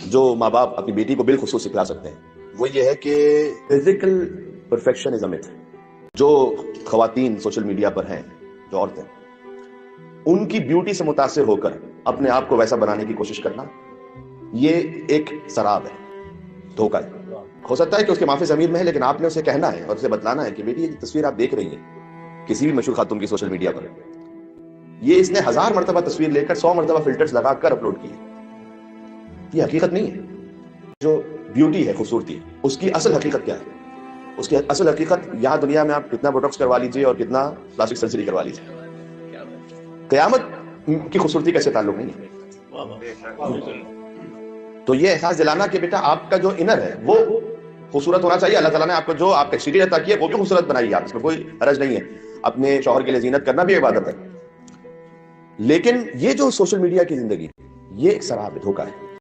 जो माँ बाप अपनी बेटी को बिलखुसूस सिखला सकते हैं वो ये है कि physical perfection is a myth. जो खवातीन सोशल मीडिया पर हैं, जो औरतें, उनकी ब्यूटी से मुतासिर होकर अपने आप को वैसा बनाने की कोशिश करना, ये एक शराब है, धोखा है। हो सकता है कि उसके माफी ज़मीर में है, लेकिन आपने उसे कहना है और उसे बतलाना है कि बेटी ये तस्वीर आप देख रही हैं किसी भी मशहूर खातून की सोशल मीडिया पर, ये इसने 1000 मरतबा तस्वीर लेकर 100 मरतबा फिल्टर्स लगाकर अपलोड की है। ये हकीकत नहीं है। जो ब्यूटी है, खूबसूरती, उसकी असल हकीकत क्या है? उसकी असल हकीकत यहाँ दुनिया में आप कितना बोटॉक्स करवा लीजिए और कितना प्लास्टिक सर्जरी करवा लीजिए, क़यामत की खूबसूरती का इससे ताल्लुक नहीं है। तो ये एहसास दिलाना कि बेटा आपका जो इनर है वो खूबसूरत होना चाहिए। अल्लाह ताला ने आपको जो आपका एक्सटीरियर अता किया है वो भी खूबसूरत बनाई है, आप इसमें कोई हरज नहीं है। अपने शौहर के लिए जीनत करना भी इबादत है। लेकिन ये जो सोशल मीडिया की जिंदगी, ये एक शराब है, धोखा है।